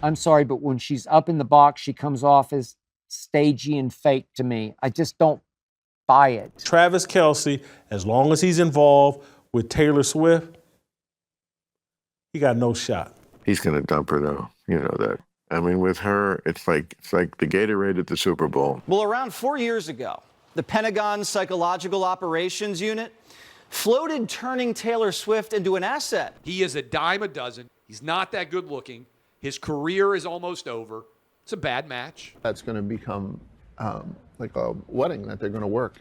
I'm sorry, but when she's up in the box, she comes off as stagey and fake to me. I just don't buy it. Travis Kelce, as long as he's involved with Taylor Swift, he got no shot. He's going to dump her, though. You know that. I mean, with her, it's like the Gatorade at the Super Bowl. Well, around 4 years ago, the Pentagon's Psychological Operations Unit floated turning Taylor Swift into an asset. He is a dime a dozen. He's not that good looking. His career is almost over. It's a bad match. That's going to become like a wedding that they're going to work,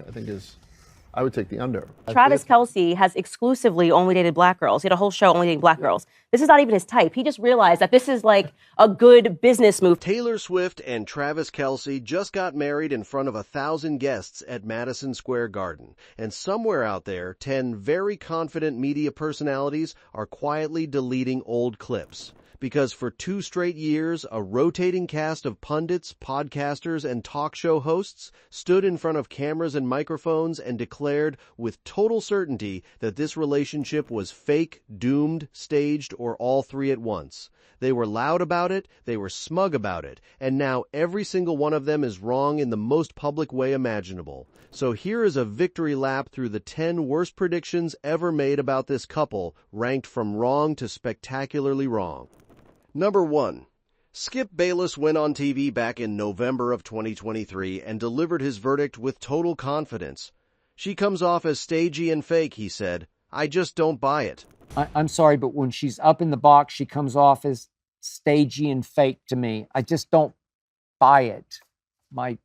I would take the under. Travis Kelce has exclusively only dated black girls. He had a whole show only dating black girls. This is not even his type. He just realized that this is like a good business move. Taylor Swift and Travis Kelce just got married in front of 1,000 guests at Madison Square Garden. And somewhere out there, 10 very confident media personalities are quietly deleting old clips. Because for 2 straight years, a rotating cast of pundits, podcasters, and talk show hosts stood in front of cameras and microphones and declared with total certainty that this relationship was fake, doomed, staged, or all three at once. They were loud about it, they were smug about it, and now every single one of them is wrong in the most public way imaginable. So here is a victory lap through the 10 worst predictions ever made about this couple, ranked from wrong to spectacularly wrong. Number 1. Skip Bayless went on TV back in November of 2023 and delivered his verdict with total confidence. She comes off as stagey and fake, he said. I just don't buy it. I'm sorry, but when she's up in the box, she comes off as stagey and fake to me. I just don't buy it. My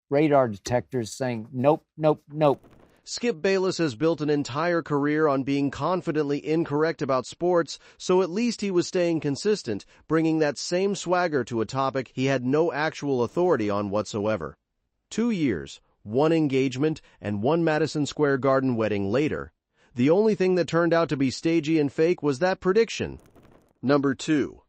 radar detector is saying nope, nope, nope. Skip Bayless has built an entire career on being confidently incorrect about sports, so at least he was staying consistent, bringing that same swagger to a topic he had no actual authority on whatsoever. 2 years, 1 engagement, and 1 Madison Square Garden wedding later, the only thing that turned out to be stagey and fake was that prediction. Number 2.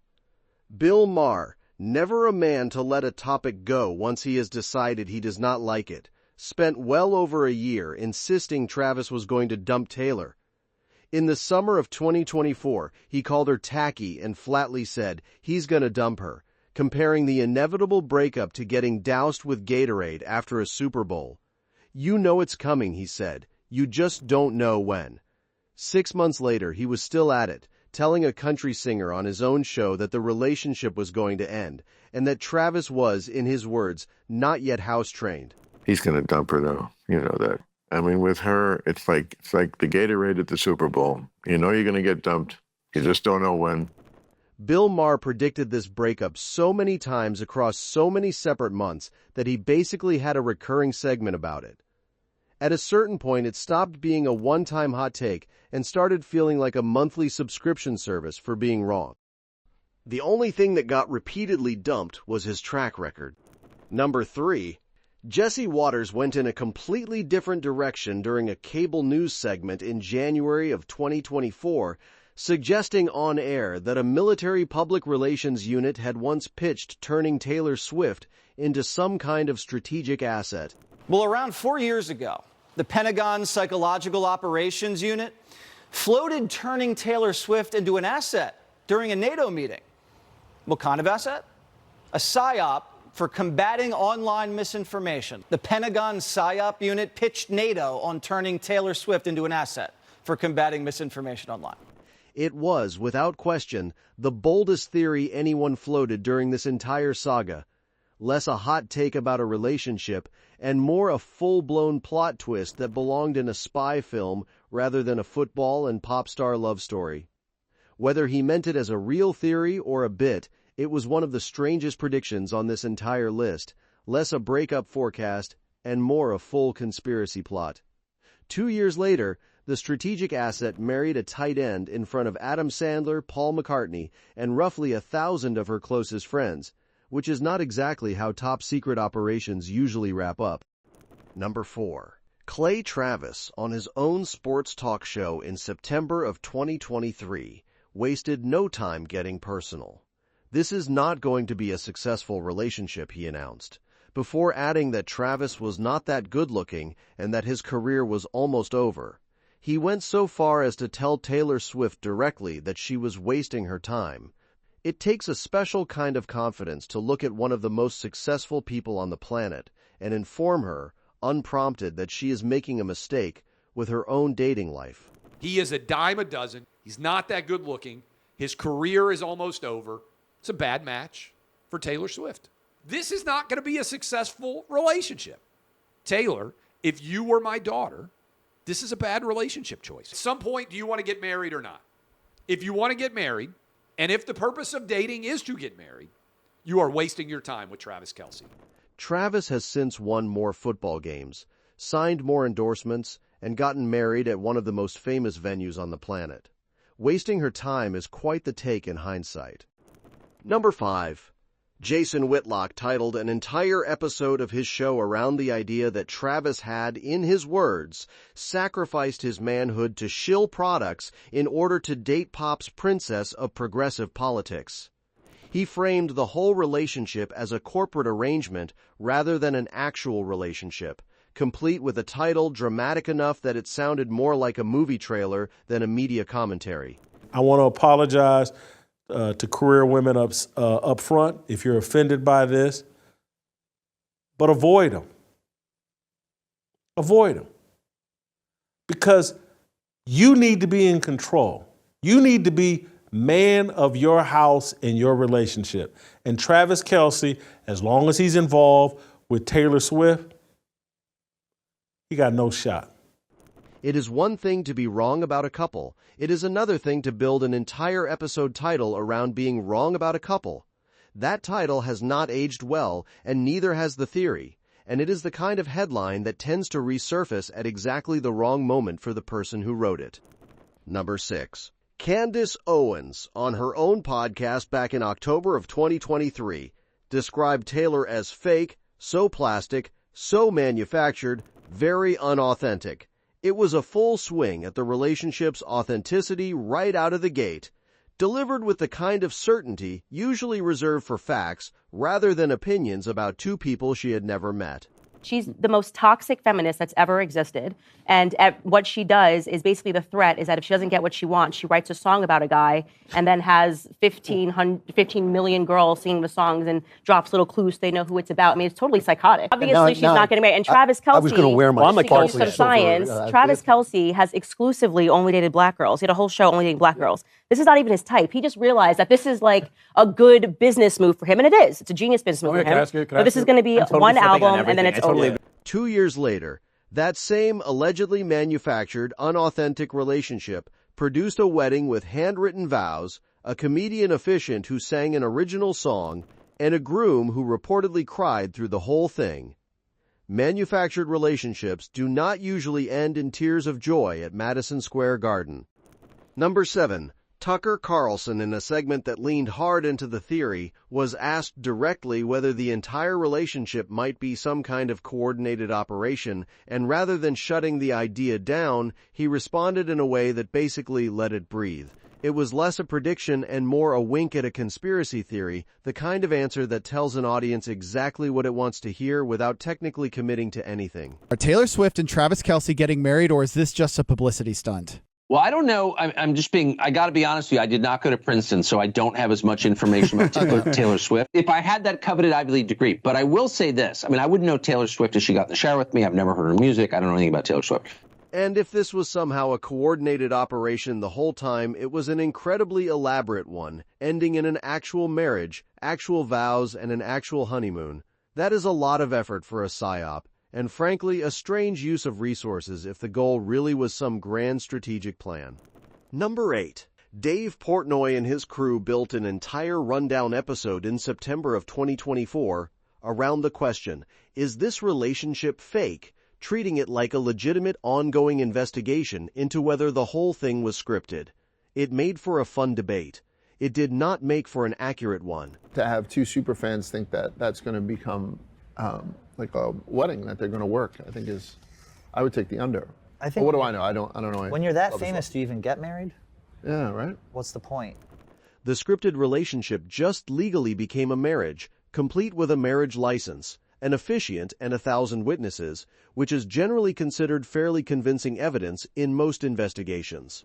Bill Maher, never a man to let a topic go once he has decided he does not like it, spent well over a year insisting Travis was going to dump Taylor. In the summer of 2024, he called her tacky and flatly said he's going to dump her, comparing the inevitable breakup to getting doused with Gatorade after a Super Bowl. You know it's coming, he said. You just don't know when. 6 months later, he was still at it, telling a country singer on his own show that the relationship was going to end, and that Travis was, in his words, not yet house-trained. He's going to dump her, though. You know that. I mean, with her, it's like the Gatorade at the Super Bowl. You know you're going to get dumped. You just don't know when. Bill Maher predicted this breakup so many times across so many separate months that he basically had a recurring segment about it. At a certain point, it stopped being a one-time hot take and started feeling like a monthly subscription service for being wrong. The only thing that got repeatedly dumped was his track record. Number 3. Jesse Waters went in a completely different direction during a cable news segment in January of 2024, suggesting on air that a military public relations unit had once pitched turning Taylor Swift into some kind of strategic asset. Well, around 4 years ago, the Pentagon's Psychological Operations Unit floated turning Taylor Swift into an asset during a NATO meeting. What kind of asset? A PSYOP for combating online misinformation. The Pentagon PSYOP unit pitched NATO on turning Taylor Swift into an asset for combating misinformation online. It was, without question, the boldest theory anyone floated during this entire saga. Less a hot take about a relationship, and more a full-blown plot twist that belonged in a spy film rather than a football and pop star love story. Whether he meant it as a real theory or a bit, it was one of the strangest predictions on this entire list, less a breakup forecast and more a full conspiracy plot. 2 years later, the strategic asset married a tight end in front of Adam Sandler, Paul McCartney, and roughly 1,000 of her closest friends, which is not exactly how top-secret operations usually wrap up. Number 4. Clay Travis, on his own sports talk show in September of 2023, wasted no time getting personal. This is not going to be a successful relationship, he announced, before adding that Travis was not that good-looking and that his career was almost over. He went so far as to tell Taylor Swift directly that she was wasting her time. It takes a special kind of confidence to look at one of the most successful people on the planet and inform her, unprompted, that she is making a mistake with her own dating life. He is a dime a dozen. He's not that good looking. His career is almost over. It's a bad match for Taylor Swift. This is not going to be a successful relationship. Taylor, if you were my daughter, this is a bad relationship choice. At some point, do you want to get married or not? If you want to get married, and if the purpose of dating is to get married, you are wasting your time with Travis Kelce. Travis has since won more football games, signed more endorsements, and gotten married at one of the most famous venues on the planet. Wasting her time is quite the take in hindsight. Number 5. Jason Whitlock titled an entire episode of his show around the idea that Travis had, in his words, sacrificed his manhood to shill products in order to date pop's princess of progressive politics. He framed the whole relationship as a corporate arrangement rather than an actual relationship, complete with a title dramatic enough that it sounded more like a movie trailer than a media commentary. I want to apologize to career women up front if you're offended by this, but avoid them. Avoid them. Because you need to be in control. You need to be man of your house and your relationship. And Travis Kelce, as long as he's involved with Taylor Swift, he got no shot. It is one thing to be wrong about a couple. It is another thing to build an entire episode title around being wrong about a couple. That title has not aged well, and neither has the theory. And it is the kind of headline that tends to resurface at exactly the wrong moment for the person who wrote it. Number 6. Candace Owens, on her own podcast back in October of 2023, described Taylor as fake, so plastic, so manufactured, very unauthentic. It was a full swing at the relationship's authenticity right out of the gate, delivered with the kind of certainty usually reserved for facts rather than opinions about two people she had never met. She's the most toxic feminist that's ever existed. And what she does is basically the threat is that if she doesn't get what she wants, she writes a song about a guy and then has 15 million girls singing the songs and drops little clues so they know who it's about. I mean, it's totally psychotic. Obviously, she's not getting married. And Travis Kelce, I was going to wear my to give you some science, Travis Kelce has exclusively only dated black girls. He had a whole show only dating black girls. This is not even his type. He just realized that this is like a good business move for him. And it is. It's a genius business move for him. But this is going to be one album and then it's over. 2 years later, that same allegedly manufactured, unauthentic relationship produced a wedding with handwritten vows, a comedian officiant who sang an original song, and a groom who reportedly cried through the whole thing. Manufactured relationships do not usually end in tears of joy at Madison Square Garden. Number 7. Tucker Carlson, in a segment that leaned hard into the theory, was asked directly whether the entire relationship might be some kind of coordinated operation, and rather than shutting the idea down, he responded in a way that basically let it breathe. It was less a prediction and more a wink at a conspiracy theory, the kind of answer that tells an audience exactly what it wants to hear without technically committing to anything. Are Taylor Swift and Travis Kelce getting married, or is this just a publicity stunt? Well, I don't know. I'm just being, I got to be honest with you. I did not go to Princeton, so I don't have as much information about Taylor Swift. If I had that coveted Ivy League degree, but I will say this. I mean, I wouldn't know Taylor Swift if she got in the shower with me. I've never heard her music. I don't know anything about Taylor Swift. And if this was somehow a coordinated operation the whole time, it was an incredibly elaborate one, ending in an actual marriage, actual vows, and an actual honeymoon. That is a lot of effort for a psyop. And frankly, a strange use of resources if the goal really was some grand strategic plan. Number 8. Dave Portnoy and his crew built an entire rundown episode in September of 2024 around the question, is this relationship fake? Treating it like a legitimate ongoing investigation into whether the whole thing was scripted. It made for a fun debate. It did not make for an accurate one. To have two super fans think that that's going to become like a wedding that they're going to work, I think I would take the under. I think. But what do I know? I don't know. When you're that famous, do you even get married? Yeah, right. What's the point? The scripted relationship just legally became a marriage, complete with a marriage license, an officiant, and 1,000 witnesses, which is generally considered fairly convincing evidence in most investigations.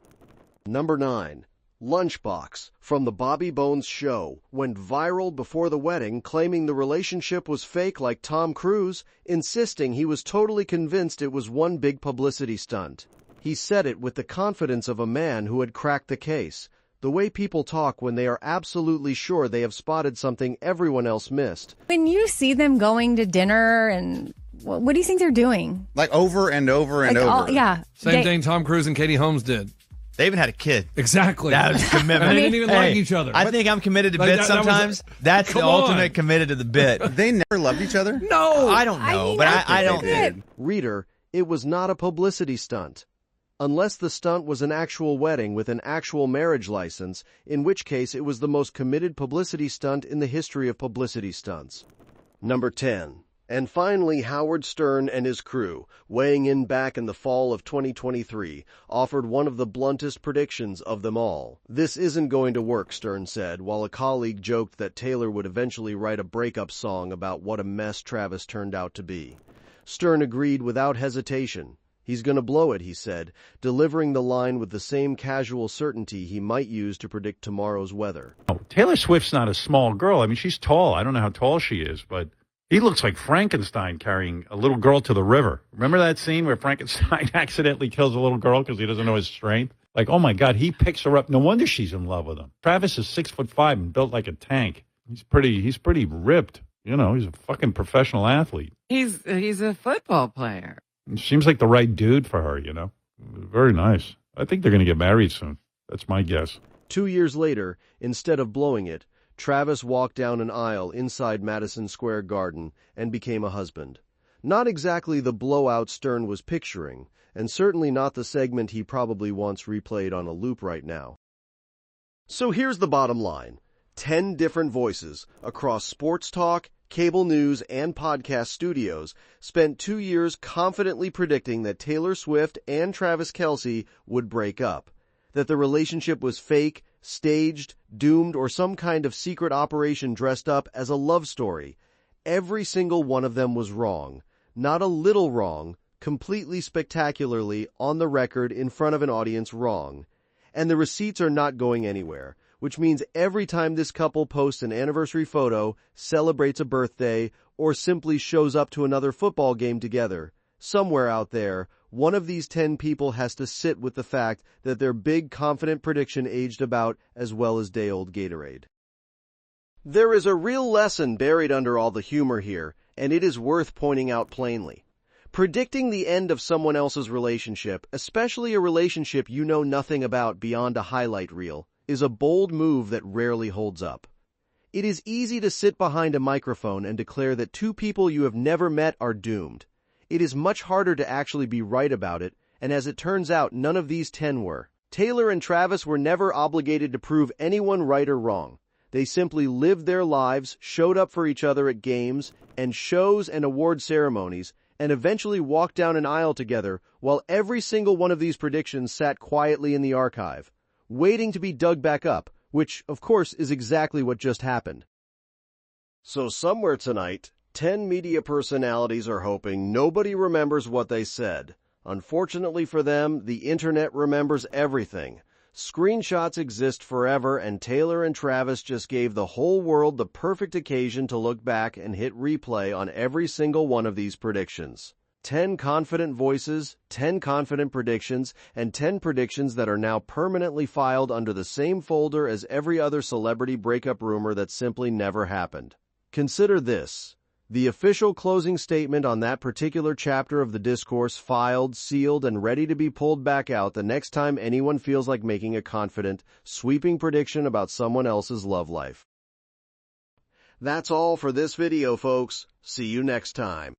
Number 9. Lunchbox from the Bobby Bones Show went viral before the wedding, claiming the relationship was fake like Tom Cruise, insisting he was totally convinced it was one big publicity stunt. He said it with the confidence of a man who had cracked the case, the way people talk when they are absolutely sure they have spotted something everyone else missed. When you see them going to dinner, and what do you think they're doing? Like over and over and over. Yeah. Same thing Tom Cruise and Katie Holmes did. They even had a kid. Exactly. That was commitment. And they didn't even like each other. I think I'm committed to bits sometimes. That's the ultimate committed to the bit. They never loved each other? No. I don't know, but I don't think. Reader, it was not a publicity stunt. Unless the stunt was an actual wedding with an actual marriage license, in which case it was the most committed publicity stunt in the history of publicity stunts. Number 10. And finally, Howard Stern and his crew, weighing in back in the fall of 2023, offered one of the bluntest predictions of them all. This isn't going to work, Stern said, while a colleague joked that Taylor would eventually write a breakup song about what a mess Travis turned out to be. Stern agreed without hesitation. He's going to blow it, he said, delivering the line with the same casual certainty he might use to predict tomorrow's weather. Oh, Taylor Swift's not a small girl. I mean, she's tall. I don't know how tall she is, but he looks like Frankenstein carrying a little girl to the river. Remember that scene where Frankenstein accidentally kills a little girl because he doesn't know his strength? Like, oh my God, he picks her up. No wonder she's in love with him. Travis is 6'5" and built like a tank. He's pretty ripped. You know, he's a fucking professional athlete. He's a football player. It seems like the right dude for her, you know. Very nice. I think they're going to get married soon. That's my guess. 2 years later, instead of blowing it, Travis walked down an aisle inside Madison Square Garden and became a husband. Not exactly the blowout Stern was picturing, and certainly not the segment he probably wants replayed on a loop right now. So here's the bottom line. 10 different voices across sports talk, cable news, and podcast studios spent 2 years confidently predicting that Taylor Swift and Travis Kelce would break up, that the relationship was fake, staged, doomed, or some kind of secret operation dressed up as a love story. Every single one of them was wrong. Not a little wrong, completely spectacularly, on the record, in front of an audience, wrong. And the receipts are not going anywhere, which means every time this couple posts an anniversary photo, celebrates a birthday, or simply shows up to another football game together, somewhere out there, one of these 10 people has to sit with the fact that their big, confident prediction aged about as well as day-old Gatorade. There is a real lesson buried under all the humor here, and it is worth pointing out plainly. Predicting the end of someone else's relationship, especially a relationship you know nothing about beyond a highlight reel, is a bold move that rarely holds up. It is easy to sit behind a microphone and declare that two people you have never met are doomed. It is much harder to actually be right about it, and as it turns out, none of these 10 were. Taylor and Travis were never obligated to prove anyone right or wrong. They simply lived their lives, showed up for each other at games and shows and award ceremonies, and eventually walked down an aisle together while every single one of these predictions sat quietly in the archive, waiting to be dug back up, which, of course, is exactly what just happened. So somewhere tonight, 10 media personalities are hoping nobody remembers what they said. Unfortunately for them, the internet remembers everything. Screenshots exist forever, and Taylor and Travis just gave the whole world the perfect occasion to look back and hit replay on every single one of these predictions. 10 confident voices, 10 confident predictions, and 10 predictions that are now permanently filed under the same folder as every other celebrity breakup rumor that simply never happened. Consider this. The official closing statement on that particular chapter of the discourse filed, sealed, and ready to be pulled back out the next time anyone feels like making a confident, sweeping prediction about someone else's love life. That's all for this video, folks. See you next time.